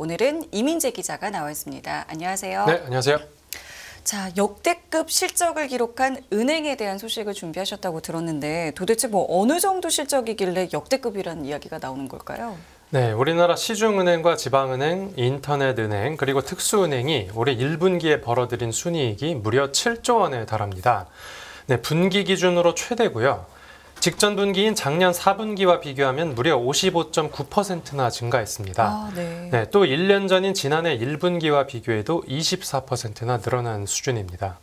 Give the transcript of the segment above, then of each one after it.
오늘은 이민재 기자가 나와 있습니다. 안녕하세요. 네, 안녕하세요. 자, 역대급 실적을 기록한 은행에 대한 소식을 준비하셨다고 들었는데 도대체 어느 정도 실적이길래 역대급이라는 이야기가 나오는 걸까요? 네, 우리나라 시중은행과 지방은행, 인터넷은행, 그리고 특수은행이 올해 1분기에 벌어들인 순이익이 무려 7조 원에 달합니다. 네, 분기 기준으로 최대고요. 직전 분기인 작년 4분기와 비교하면 무려 55.9%나 증가했습니다. 네, 또 1년 전인 지난해 1분기와 비교해도 24%나 늘어난 수준입니다.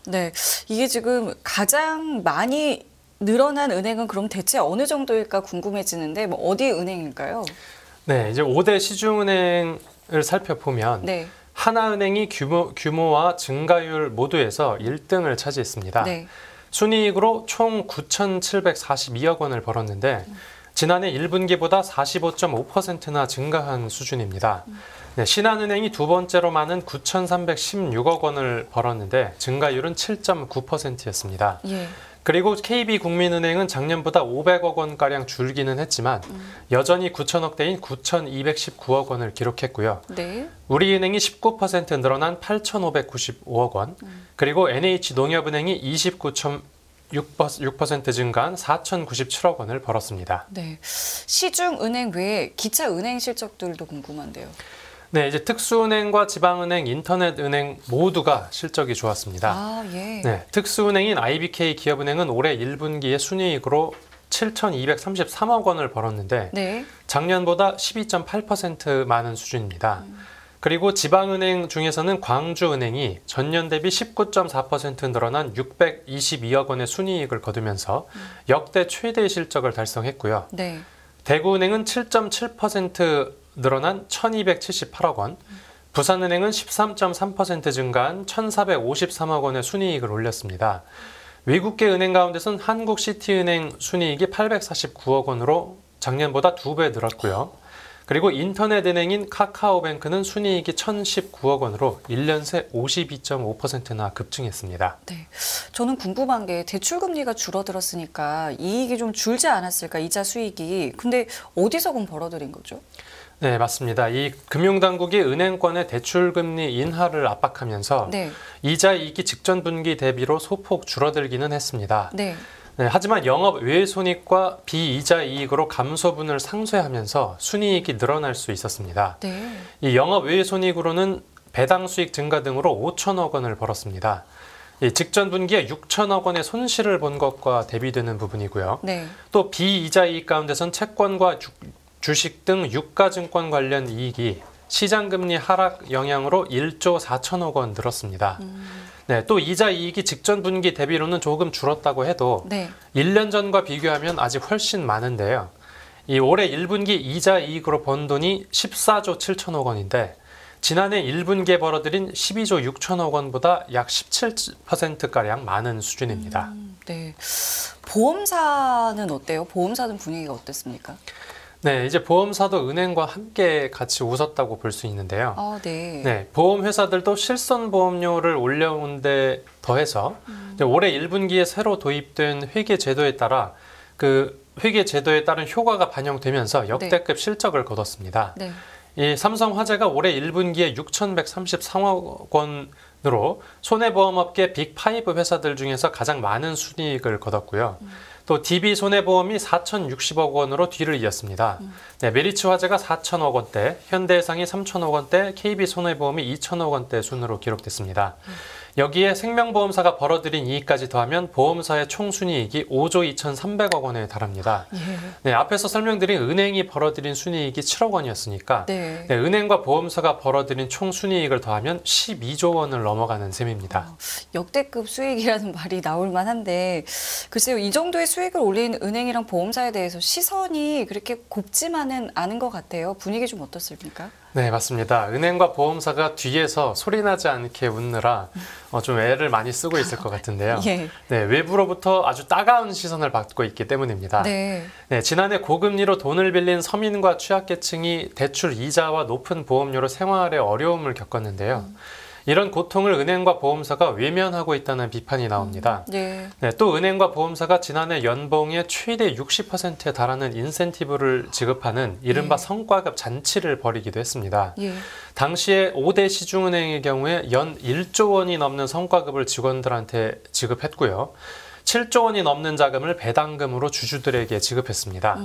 네, 이게 지금 가장 많이 늘어난 은행은 그럼 대체 어느 정도일까 궁금해지는데 어디 은행일까요? 네, 이제 5대 시중은행을 살펴보면 네. 하나은행이 규모와 증가율 모두에서 1등을 차지했습니다. 네. 순이익으로 총 9,742억 원을 벌었는데 지난해 1분기보다 45.5%나 증가한 수준입니다. 네, 신한은행이 두 번째로 많은 9,316억 원을 벌었는데 증가율은 7.9%였습니다. 예. 그리고 KB국민은행은 작년보다 500억 원가량 줄기는 했지만 여전히 9천억대인 9,219억 원을 기록했고요. 네. 우리은행이 19% 늘어난 8,595억 원, 그리고 NH농협은행이 29.6% 증가한 4,097억 원을 벌었습니다. 네. 시중은행 외에 기차은행 실적들도 궁금한데요. 네, 이제 특수은행과 지방은행, 인터넷은행 모두가 실적이 좋았습니다. 아, 예. 네, 특수은행인 IBK 기업은행은 올해 1분기에 순이익으로 7,233억 원을 벌었는데 네. 작년보다 12.8% 많은 수준입니다. 그리고 지방은행 중에서는 광주은행이 전년 대비 19.4% 늘어난 622억 원의 순이익을 거두면서 역대 최대 실적을 달성했고요. 네. 대구은행은 7.7% 늘어난 1,278억 원, 부산은행은 13.3% 증가한 1,453억 원의 순이익을 올렸습니다. 외국계 은행 가운데서는 한국시티은행 순이익이 849억 원으로 작년보다 2배 늘었고요. 그리고 인터넷은행인 카카오뱅크는 순이익이 1,019억 원으로 1년 새 52.5%나 급증했습니다. 네, 저는 궁금한 게 대출금리가 줄어들었으니까 이익이 좀 줄지 않았을까, 이자 수익이. 근데 어디서 그럼 벌어들인 거죠? 네, 맞습니다. 이 금융당국이 은행권의 대출금리 인하를 압박하면서 네. 이자 이익이 직전 분기 대비로 소폭 줄어들기는 했습니다. 네. 네, 하지만 영업 외손익과 비이자 이익으로 감소분을 상쇄하면서 순이익이 늘어날 수 있었습니다. 네. 이 영업 외손익으로는 배당 수익 증가 등으로 5천억 원을 벌었습니다. 이 직전 분기에 6천억 원의 손실을 본 것과 대비되는 부분이고요. 네. 또 비이자 이익 가운데선 채권과 주식 등 유가증권 관련 이익이 시장금리 하락 영향으로 1조 4천억 원 늘었습니다. 네, 또 이자 이익이 직전 분기 대비로는 조금 줄었다고 해도 네. 1년 전과 비교하면 아직 훨씬 많은데요. 이 올해 1분기 이자 이익으로 번 돈이 14조 7천억 원인데 지난해 1분기에 벌어들인 12조 6천억 원보다 약 17%가량 많은 수준입니다. 네. 보험사는 어때요? 보험사는 분위기가 어땠습니까? 네, 이제 보험사도 은행과 함께 같이 웃었다고 볼 수 있는데요. 아, 네. 네, 보험회사들도 실손보험료를 올려온 데 더해서 이제 올해 1분기에 새로 도입된 회계제도에 따라 그 회계제도에 따른 효과가 반영되면서 역대급 실적을 거뒀습니다. 네. 이 삼성화재가 올해 1분기에 6,133억 원으로 손해보험업계 빅5 회사들 중에서 가장 많은 순이익을 거뒀고요. 또 DB손해보험이 4,060억 원으로 뒤를 이었습니다. 네, 메리츠화재가 4천억 원대, 현대해상이 3천억 원대, KB손해보험이 2천억 원대 순으로 기록됐습니다. 여기에 생명보험사가 벌어들인 이익까지 더하면 보험사의 총순이익이 5조 2,300억 원에 달합니다. 예. 네, 앞에서 설명드린 은행이 벌어들인 순이익이 7억 원이었으니까 네. 네, 은행과 보험사가 벌어들인 총순이익을 더하면 12조 원을 넘어가는 셈입니다. 역대급 수익이라는 말이 나올 만한데 글쎄요, 이 정도의 수익을 올린 은행이랑 보험사에 대해서 시선이 그렇게 곱지만은 않은 것 같아요. 분위기 좀 어떻습니까? 네, 맞습니다. 은행과 보험사가 뒤에서 소리나지 않게 웃느라 좀 애를 많이 쓰고 있을 것 같은데요. 예. 네, 외부로부터 아주 따가운 시선을 받고 있기 때문입니다. 네. 네, 지난해 고금리로 돈을 빌린 서민과 취약계층이 대출 이자와 높은 보험료로 생활에 어려움을 겪었는데요. 이런 고통을 은행과 보험사가 외면하고 있다는 비판이 나옵니다. 네. 네, 또 은행과 보험사가 지난해 연봉의 최대 60%에 달하는 인센티브를 지급하는 이른바 성과급 잔치를 벌이기도 했습니다. 예. 당시에 5대 시중은행의 경우에 연 1조 원이 넘는 성과급을 직원들한테 지급했고요. 7조 원이 넘는 자금을 배당금으로 주주들에게 지급했습니다.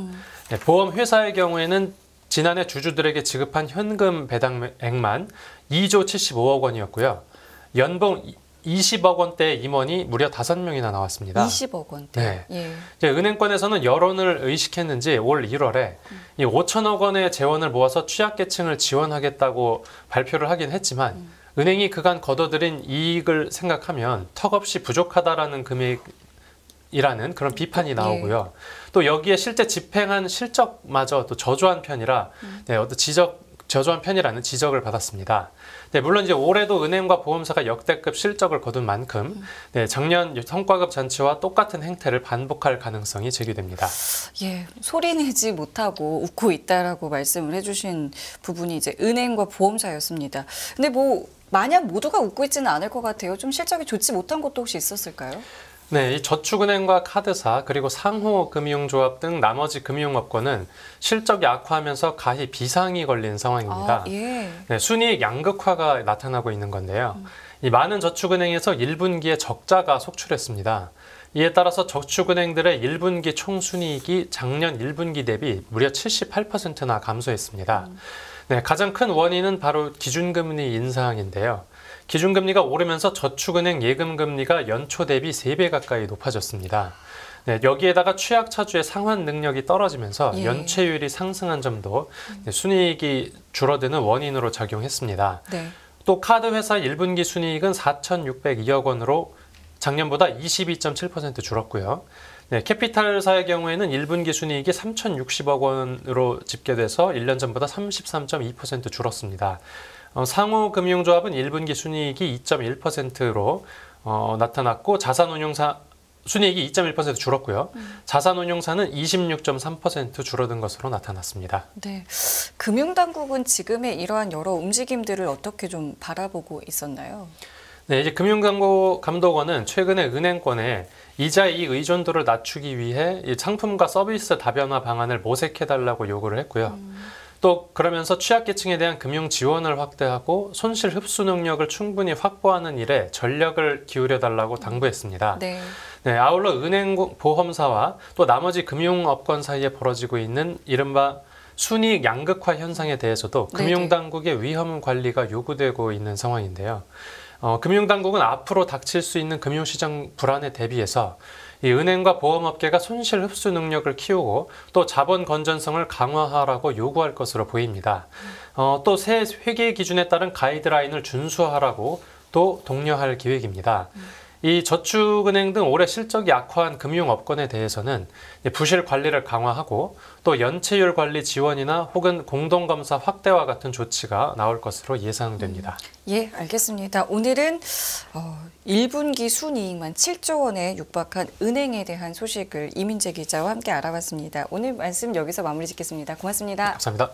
네, 보험회사의 경우에는 지난해 주주들에게 지급한 현금 배당액만 2조 75억 원이었고요. 연봉 20억 원대의 임원이 무려 5명이나 나왔습니다. 20억 원대. 네. 예. 이제 은행권에서는 여론을 의식했는지 올 1월에 이 5천억 원의 재원을 모아서 취약계층을 지원하겠다고 발표를 하긴 했지만 은행이 그간 거둬들인 이익을 생각하면 턱없이 부족하다라는 금액이라는 그런 비판이 나오고요. 또 여기에 실제 집행한 실적마저 또 저조한 편이라 저조한 편이라는 지적을 받았습니다. 네, 물론 이제 올해도 은행과 보험사가 역대급 실적을 거둔 만큼 작년 성과급 잔치와 똑같은 행태를 반복할 가능성이 제기됩니다. 예, 소리내지 못하고 웃고 있다라고 말씀을 해주신 부분이 이제 은행과 보험사였습니다. 근데 뭐 마냥 모두가 웃고 있지는 않을 것 같아요. 좀 실적이 좋지 못한 것도 혹시 있었을까요? 네, 이 저축은행과 카드사 그리고 상호금융조합 등 나머지 금융업권은 실적이 악화하면서 가히 비상이 걸린 상황입니다. 예. 네, 순이익 양극화가 나타나고 있는 건데요. 이 많은 저축은행에서 1분기에 적자가 속출했습니다. 이에 따라서 저축은행들의 1분기 총순이익이 작년 1분기 대비 무려 78%나 감소했습니다. 네, 가장 큰 원인은 바로 기준금리 인상인데요. 기준금리가 오르면서 저축은행 예금금리가 연초 대비 3배 가까이 높아졌습니다. 네, 여기에다가 취약차주의 상환 능력이 떨어지면서 연체율이 상승한 점도 순이익이 줄어드는 원인으로 작용했습니다. 네. 또 카드회사 1분기 순이익은 4,602억 원으로 작년보다 22.7% 줄었고요. 네, 캐피탈사의 경우에는 1분기 순이익이 3,060억 원으로 집계돼서 1년 전보다 33.2% 줄었습니다. 상호금융조합은 1분기 순이익이 2.1%로 나타났고 자산운용사 순이익이 2.1% 줄었고요. 자산운용사는 26.3% 줄어든 것으로 나타났습니다. 네, 금융당국은 지금의 이러한 여러 움직임들을 어떻게 좀 바라보고 있었나요? 네, 이제 금융감독원은 최근에 은행권에 이자 이익 의존도를 낮추기 위해 이 상품과 서비스 다변화 방안을 모색해달라고 요구를 했고요. 또 그러면서 취약계층에 대한 금융 지원을 확대하고 손실 흡수 능력을 충분히 확보하는 일에 전력을 기울여달라고 당부했습니다. 네. 네, 아울러 은행 보험사와 또 나머지 금융업권 사이에 벌어지고 있는 이른바 순이익 양극화 현상에 대해서도 금융당국의 위험 관리가 요구되고 있는 상황인데요. 금융당국은 앞으로 닥칠 수 있는 금융시장 불안에 대비해서 이 은행과 보험업계가 손실 흡수 능력을 키우고 또 자본 건전성을 강화하라고 요구할 것으로 보입니다. 또 새 회계 기준에 따른 가이드라인을 준수하라고 또 독려할 계획입니다. 이 저축은행 등 올해 실적이 악화한 금융업권에 대해서는 부실 관리를 강화하고 또 연체율 관리 지원이나 혹은 공동검사 확대와 같은 조치가 나올 것으로 예상됩니다. 예, 알겠습니다. 오늘은 1분기 순이익만 7조 원에 육박한 은행에 대한 소식을 이민재 기자와 함께 알아봤습니다. 오늘 말씀 여기서 마무리 짓겠습니다. 고맙습니다. 감사합니다.